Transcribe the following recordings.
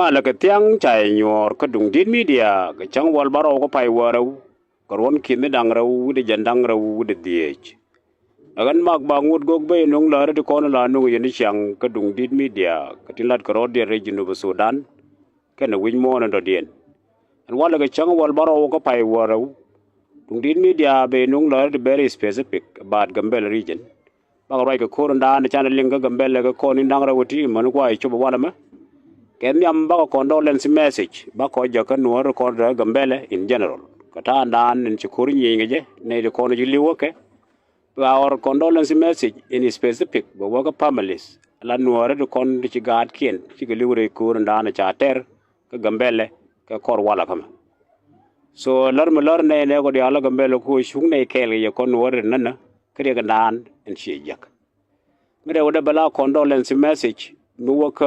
la ka tiang chai nyor ka dung din media ka chang wal baro ko pai warau karon kin dang rau de jandang rau de diech agan mak bangut gog be nong la de kon la nu yen chang ka dung din media ka tilat ka rod de region of Sudan ken win mo na do dien an wala ka chang wal baro ko pai warau dung din media be nong la de very specific about Gambela region ba roi ka koran da na channel linga Gambela ka kon dang rau ti man ko ai chuba wala ma Kenyam bako condolence message bako jaka nuar kon Gambele in general. Kata andan in chukuri nyingeje ne de kono jiliwo ke. Our condolence message in specific but waka families la nuar de kon de chigat kien chigaliwre kur andan chater ka Gambele ka kor wala kama. So lar ne go de ala Gambele ko shung ne kel ye kon nuar nana kriya gandan in chijak. Mere oda bala condolence message no work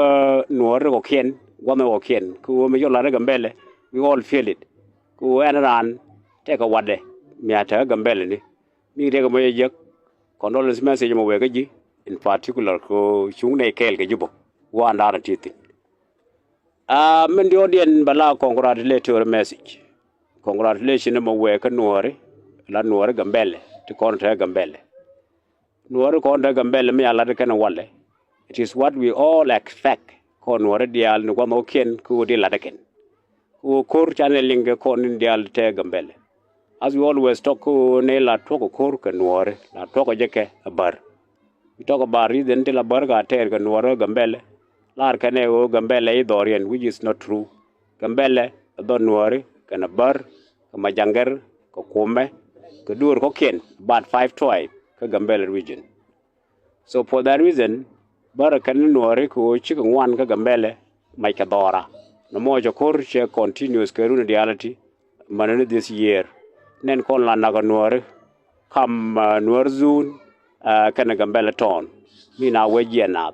no go ken one go ken ku me yo la Gambele we all feel it ku ran take a wade mi ata Gambele ni mi de mo ye condolence message mo we ji in particular ko chung ne kel ke jubo wa ndara titi men di odien bala congratulatory message congratulation mo we ka nuore la nuore Gambele to kontra Gambele nuore kontra Gambele mi ala de kana wale. It is what we all expect. Kon wara dial no kwamo ken ku di ladaken. Ku kor channeling kon dial te Gambele. As we always talk ku ne la talk kor kan wara la talk jeke bar. We talk about reason de la bar ga ter kan wara Gambele. Lar kane o Gambele dorian which is not true. Gambele don wara kan bar ka majangar ka kome ka dur ko ken about 5 tribe ka Gambele region. So for that reason bara kan nuore ko chicken one ka Gambele mai ka dora no mo jo kor che continuous ke run reality manene this year nen kon la na nuore kam nuor zun kan Gambele ton mi na weje na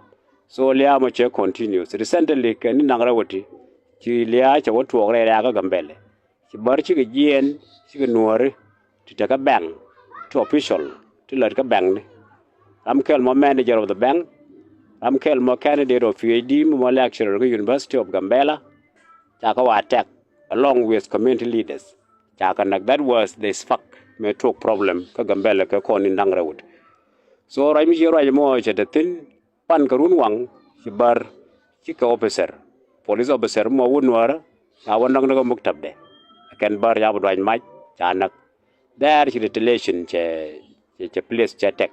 so lia mo che continuous recently kan ni nangrawati chi lia che wotu re ya ka Gambele chi bar chi ge yen chi nuore ti ta ka bang to official ti lar ka bang ni am kel mo manager of the bank I'm Kelmo candidate of PhD, more lecturer at the University of Gambela. Chaka attack along with community leaders. Chaka that was the spark me talk problem ka Gambela ka kon in Dangrawood. So I'm here I mo at the thin pan karun wang bar chika officer. Police officer mo wunwara na wanang naga muktabde. Akan bar yabu dwain mach chanak. There she retaliation che place che tek.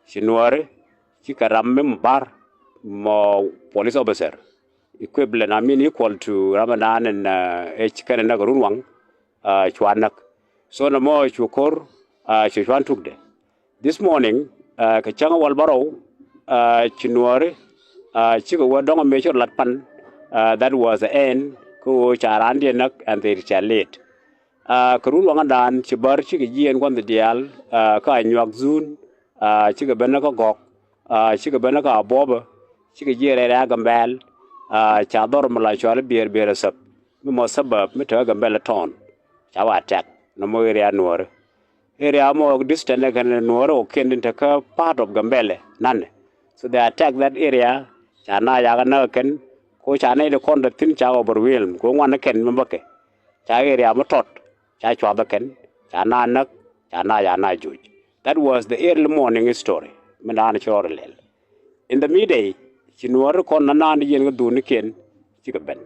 Shinware chika ramme bar more police officer equivalent equal to Ramadan and H Canada Garunwang Chuanak. So no more Chukor Chuan took de. This morning Kachanga Walbaro Chinuare Chico Wadong measure Latpan that was the end ko Charandianak and they retaliate. Karunwangan Chibar Chiki and one the dial Ka Nyuak Zun Chika Benaka Gok Chika Benaka Boba Chika Jere Gambel, Chador Malachal beer sub, more suburb, Meta Gambella town, Chawa attack, no more area nor. Area more distant than Nor or Kendintaka part of Gambele, none. So they attack that area, Chana Yaganakan, Coach Ane the con the thin chow over Wilm, go one again, Mambake. Cha area Matot, Chachuabakan, Chana Nak, Chana Yana Juj. That was the early morning story, Madana Chorlel. In the midday, Chinuar con Nanan yen do nikin, Chicaben.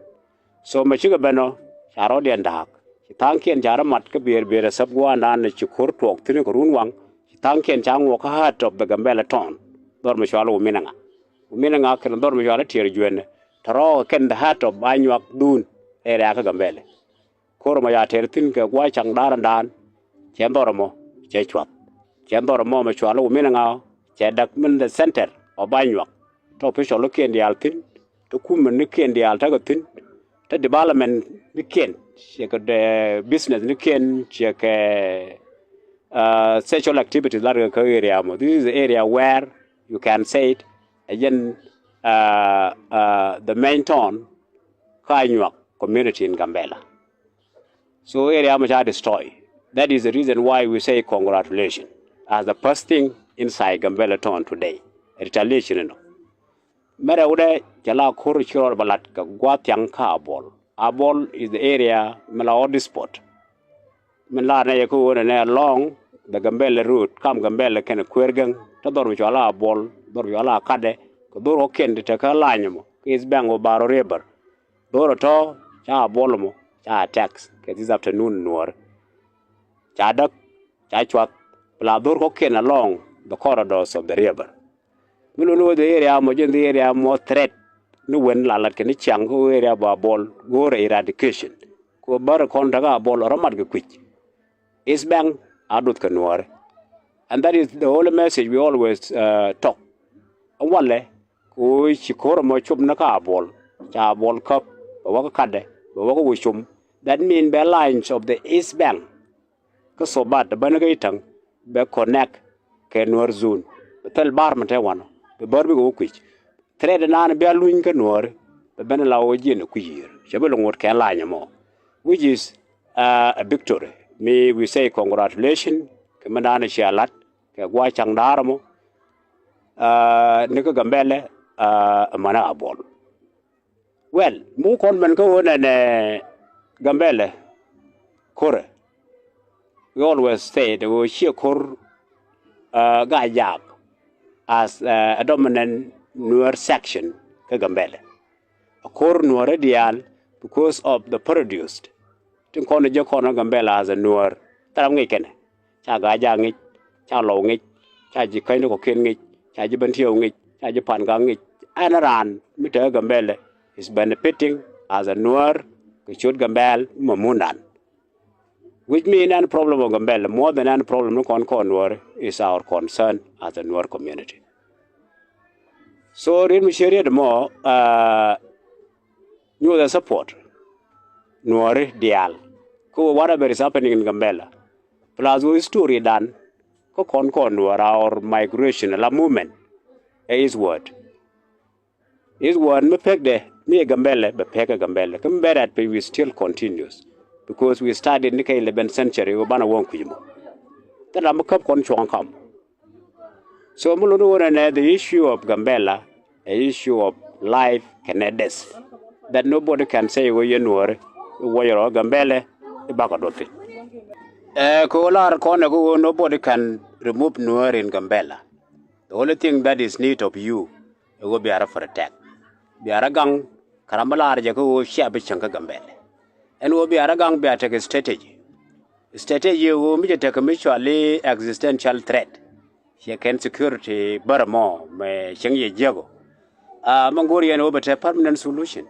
So Machigabeno, Charodi and Dark. Chitanki and Jaramat Kabir bear a subguan and a Chikur talk, Tinikurunwang, Chitanki and Chang walk heart of the Gambella town, Dormishalo Minanga. Minanga can Dormishala tear Juan, Taro can the hat of Banyuak Dun, Eriaka Gambele. Koromaya Tertin, Guachang Darandan, Chandoramo, Chechuat. Chandoramo Machualo Minanga, Chadakman the center of Banyuak. To official look in the Altin, to Kuman Nikin the Altagatin, the development Nikin, check the business Nikin, check sexual activities like area. This is the area where you can say it again the main town, Kanyuak community in Gambela. So area much are destroyed. That is the reason why we say congratulations as the first thing inside Gambela town today. Retaliation, you know. Mera ude jala kuru chiro balat ka guatyang ka abol. Abol is the area mela odi spot. Mela na yaku ne long the Gambela route kam Gambela ken kwergang ta dor jala abol dor jala kade ko dor ken de ka lanyamo is bango baro river. Dor to cha abol mo cha tax ke this afternoon nor cha dak cha chwat la dor ko ken along the corridors of the river. We don't know the area, the area more threat. No one la can chang go area ba ball, go eradication. Go bar contaga ball or a mad quick. Is bang adut kanwar. And that is the whole message we always talk. And one le, go chikora much of naka ball, cha ball cup, a waka kade, a waka wishum. That mean by lines of the East Bank. Because so bad the Banagaitang, be connect, Kenwar zone. Tell barman one. The Barbie go quick. Thread and Anna Belluin canor, the Benala Jin a queer, Shabelong what can lie more, which is a victory. May we say congratulations, Commandana Shalat, Kawachang Daramo, Nika Gambele, a mana ball. Well, more conman go on and Gambele, Kore. We always say the word sheer Kor Gajab. As a dominant newer section, Kagambele. A core newer ideal because of the produced. Tinkona Jokona Gambela as a newer Tarangikan. Chagajang it, Chalong it, Chajikaino King it, Chajibantio it, Chajipangang it, and around Mita Gambele is benefiting as a newer Kichut Gambel Mamunan. Which means any problem of Gambella, more than any problem of Concord is our concern as a Noor community. So, in Micheria, the more, you the support, Noor Dial, whatever is happening in Gambella, plus we story done, Concord our migration, la movement, is word. Is word, me peg de, me Gambella, but peg a Gambella, come better at we still continues. Because we started in the 11th century, we ban a wonk you. Then I'm a cup control come. So, the issue of Gambella, an issue of life, Canades, that nobody can say, well, you know, where Gambella, the Bakadote. Kolar corner go, nobody can remove Noor in Gambella. The only thing that is need of you, it will be for attack. Be a gang, Karamala, Jago, Shabichanka Gambella. And will be a gang be a strategy. Strategy will be a mutually existential threat. She can security, but more, may Shengi Jago. Mongolian over a permanent solution.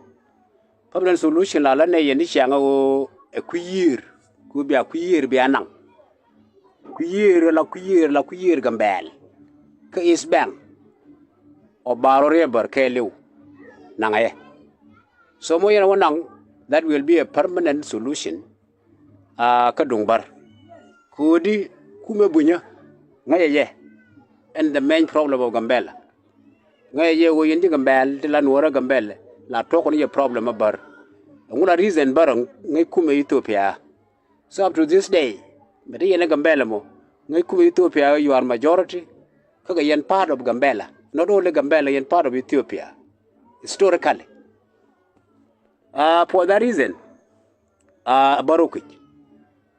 Permanent solution, la lane Yanishango, a queer, could be a queer, be a nang. Queer, la queer gambel. Ka is bang. Or barrow river, Kelu. Nangaye. So, Moya nang. That will be a permanent solution. Kadungbar. Kudi kumebunya. Ngaye. And the main problem of Gambella. Ngaye wo yindi Gambel, the Lanwara Gambel, la talk on your problem about. One reason barang ngay kume Ethiopia. So up to this day, but in Gambella mo, ngay kume Ethiopia, you are majority. Kagayan part of Gambella. Not only Gambella, yen part of Ethiopia. Historically. For that reason, Barokich,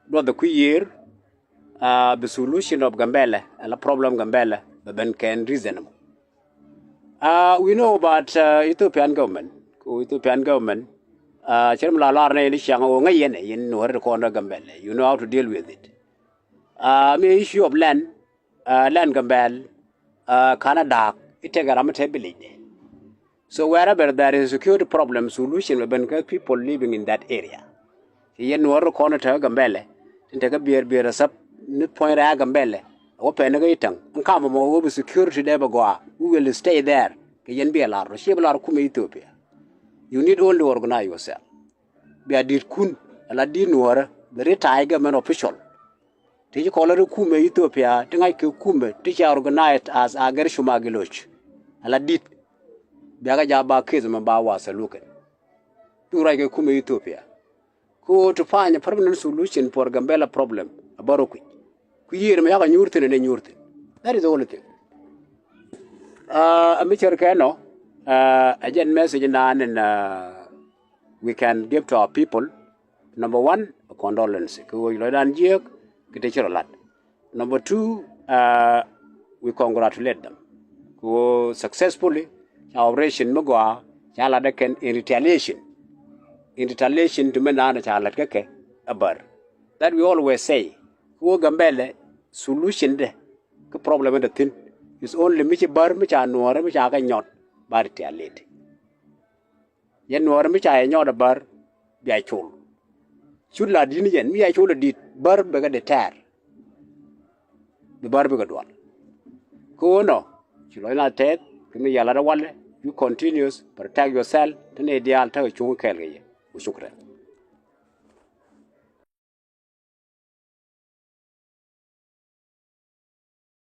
not the year, the solution of Gambella and the problem Gambella, the Ben can reasonable. We know about Ethiopian government. Ethiopian government, Chairman Larne Lishang in order corner Gambella. You know how to deal with it. The issue of land Gambel, Canada, it take a ramatability. So wherever there is a security problem, solution will be people living in that area. Yen waro corner to Gambele, and take a beer a sub, nip point a Gambele, open a gaitang, and come over security never go. We will stay there. Yen be a lot, Shebala Kume Ethiopia. You need only organize yourself. Be a dir kun, a la din war, the retired government official. Did you call her Kume Ethiopia, Tingai Kume, teacher organized as Agarishumagiloj. A la dit. Biaga jaba kizma ba wasa looking. To like a Kume Ethiopia. Go to find a permanent solution for Gambella problem, a Baroque. Queer me have a Nurtin and a Nurtin. That is the only thing. A Mr. Kano, Again, message and we can give to our people. Number one, a condolence. Number two, we congratulate them. Who successfully operation Mugwa, Chaladakan in retaliation. In retaliation to Menana Chaladake, a bar. That we always say, who Gambele, solution de, problem in the thing is only Michi Bar, Micha Nora, Micha Not, bar retaliate. Yen Nora Micha not a bar, be I told. Should la dinian, me I told a deed, bar bega de tear. The bar bega one. Go no. You continues, protect yourself, then ideal to a chung kelly.